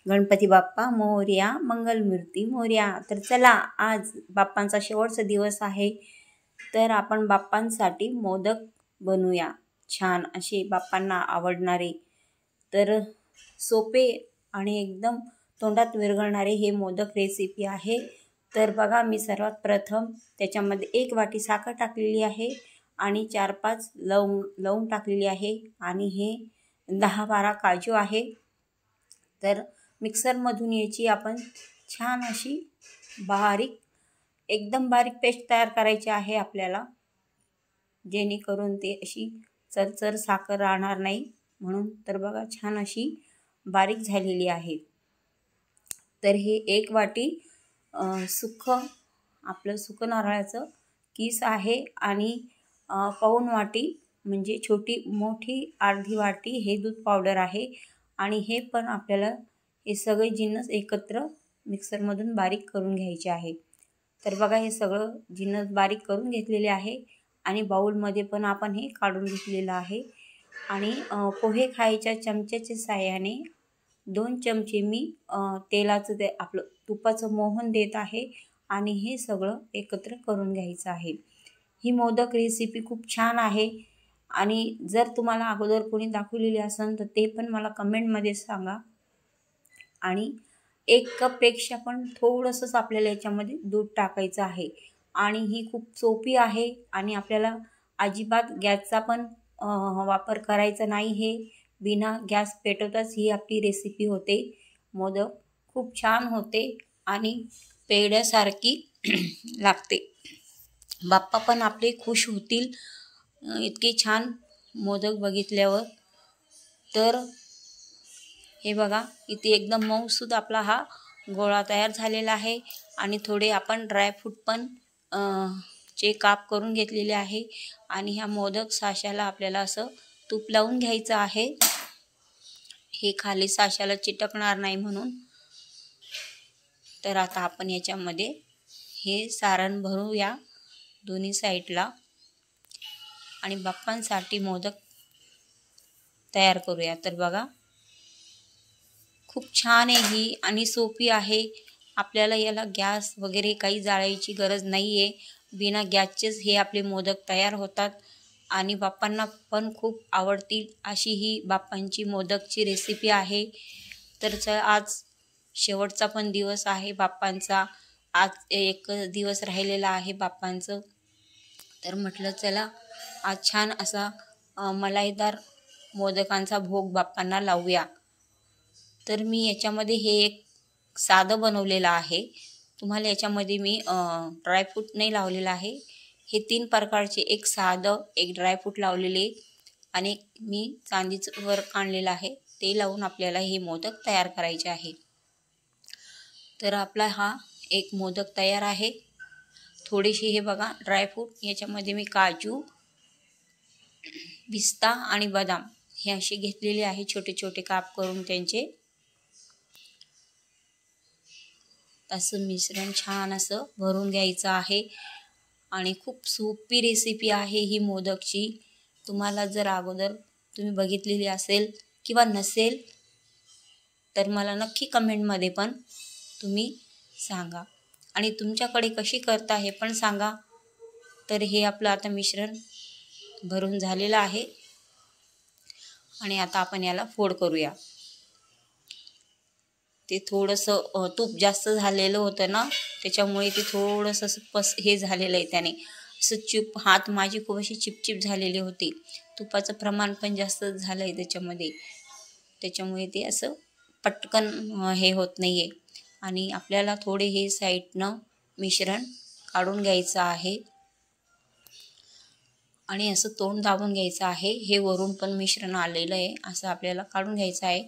गणपती बाप्पा मोरया, मंगलमूर्ती मोरया. तर चला, आज बाप्पांचा शेवटचा दिवस आहे, तर आपण बाप्पांसाठी मोदक बनवूया. छान असे बाप्पांना आवडणारे, तर सोपे आणि एकदम तोंडात विरघळणारे हे मोदक रेसिपी आहे. तर बघा, मी सर्वात प्रथम त्याच्यामध्ये 1 वाटी साखर टाकलेली आहे आणि 4-5 लवंग टाकलेली आहे आणि हे 10-12 काजू आहे. तर मिक्सरमधून याची आपण छान अशी बारीक, एकदम बारीक पेस्ट तयार करायची आहे आपल्याला, जेणेकरून ते अशी चरचर साखर राहणार नाही म्हणून. तर बघा, छान अशी बारीक झालेली आहे. तर हे 1 वाटी आपलं सुकं नारळाचं किस आहे आणि पाऊण वाटी म्हणजे मोठी अर्धी वाटी हे दूध पावडर आहे. आणि हे पण आपल्याला हे सगळे जिन्नस एकत्र मिक्सरमधून बारीक करून घ्यायचे आहे. तर बघा, हे सगळं जिन्नस बारीक करून घेतलेले आहे आणि बाऊलमध्ये पण आपण हे काढून घेतलेलं आहे. आणि पोहे खायच्या चमच्याच्या साहाय्याने 2 चमचे मी तेलाचं ते आपलं तुपाचं मोहन देत आहे आणि हे सगळं एकत्र करून घ्यायचं आहे. ही मोदक रेसिपी खूप छान आहे आणि जर तुम्हाला अगोदर कोणी दाखवलेली असेल तर ते पण मला कमेंटमध्ये सांगा. आणि 1 कपपेक्षा पण थोडंसंच आपल्याला याच्यामध्ये दूध टाकायचं आहे. आणि ही खूप सोपी आहे आणि आपल्याला अजिबात गॅसचा पण वापर करायचा नाही. हे बिना गॅस पेटवताच ही आपली रेसिपी होते. मोदक खूप छान होते आणि पेढ्यासारखी लागते. बाप्पा पण आपले खुश होतील इतके छान मोदक बघितल्यावर. तर हे बघा, इथे एकदम मऊसूद आपला हा गोळा तयार झालेला आहे आणि थोडे आपण ड्रायफ्रूट पण चे काप करून घेतलेले आहे. आणि ह्या मोदक साशाला आपल्याला असं तूप लावून घ्यायचं आहे, हे खाली साशाला चिटकणार नाही म्हणून. तर आता आपण याच्यामध्ये हे सारण भरूया दोन्ही साईडला आणि बाप्पांसाठी मोदक तयार करूया. तर बघा, खूप छान आहे ही आणि सोपी आहे. आपल्याला याला गॅस वगैरे काही जाळायची गरज नाही आहे. बिना गॅसचेच हे आपले मोदक तयार होतात आणि बाप्पांना पण खूप आवडतील अशी ही बाप्पांची मोदकची रेसिपी आहे. तर आज शेवटचा पण दिवस आहे बाप्पांचा. आज 1 दिवस राहिलेला आहे बाप्पांचं. तर म्हटलं चला, आज छान असा मलाईदार मोदकांचा भोग बाप्पांना लावूया. तर मी याच्यामध्ये हे एक साधं बनवलेलं आहे. तुम्हाला याच्यामध्ये मी ड्रायफ्रूट नाही लावलेलं आहे. हे 3 प्रकारचे, एक साधं, एक ड्रायफ्रूट लावलेले आणि मी चांदीचं वर्क आणलेलं आहे, ते लावून आपल्याला हे मोदक तयार करायचे आहे. तर आपला हा एक मोदक तयार आहे. थोडेसे हे बघा ड्रायफ्रूट, याच्यामध्ये मी काजू, पिस्ता आणि बदाम हे असे घेतलेले आहे, छोटे छोटे काप करून त्यांचे. असं मिश्रण छान असं भरून घ्यायचं आहे आणि खूप सोपी रेसिपी आहे ही मोदकची. तुम्हाला जर अगोदर तुम्ही बघितलेली असेल किंवा नसेल तर मला नक्की कमेंटमध्ये पण तुम्ही सांगा आणि तुमच्याकडे कशी करता हे पण सांगा. तर हे आपलं आता मिश्रण भरून झालेलं आहे आणि आता आपण याला फोल्ड करूया. ते थोडंसं तूप जास्त झालेलं होतं ना, त्याच्यामुळे ते थोडंसं हे झालेलं आहे. त्याने असं हात माझी खूप अशी चिपचिप झालेली होती. तुपाचं प्रमाण पण जास्त झालं आहे त्याच्यामुळे ते असं पटकन हे होत नाही आहे. आणि आपल्याला थोडे हे साईडनं मिश्रण काढून घ्यायचं आहे आणि असं तोंड दाबून घ्यायचं आहे. हे वरून पण मिश्रण आलेलं आहे, असं आपल्याला काढून घ्यायचं आहे.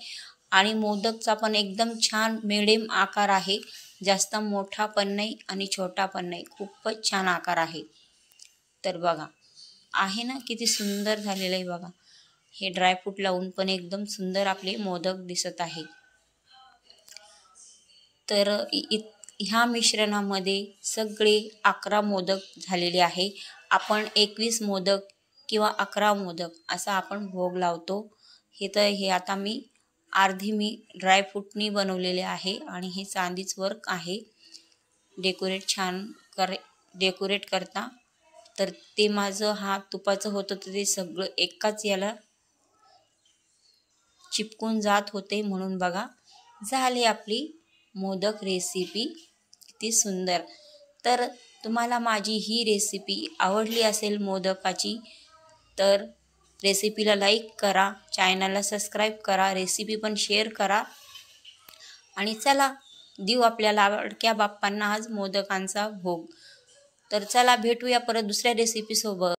आणि मोदकचा पण एकदम छान मिडियम आकार आहे, जास्त मोठा पण नाही आणि छोटा पण नाही, खूपच छान आकार आहे. तर बघा, आहे ना किती सुंदर झालेलं आहे बघा. हे ड्रायफ्रूट लावून पण एकदम सुंदर आपले मोदक दिसत आहे. तर ह्या मिश्रणामध्ये सगळे 11 मोदक झालेले आहे. आपण 21 मोदक किंवा 11 मोदक असा आपण भोग लावतो. हे आता मी अर्धी मी ड्रायफ्रूटनी बनवलेले आहे आणि हे चांदीच वर्क आहे डेकोरेट करता। तर ते माझं हा तुपाचं होतं तर ते सगळं एकाच याला चिपकून जात होते, म्हणून बघा झाली आपली मोदक रेसिपी किती सुंदर। तर तुम्हाला माझी ही रेसिपी आवडली असेल मोदकाची तर रेसिपीला लाईक करा, चॅनलला सबस्क्राईब करा, रेसिपी पण शेअर करा आणि चला देऊ आपल्या लाडक्या बाप्पांना आज मोदकांचा भोग। तर चला भेटूया परत दुसऱ्या रेसिपी सोबत।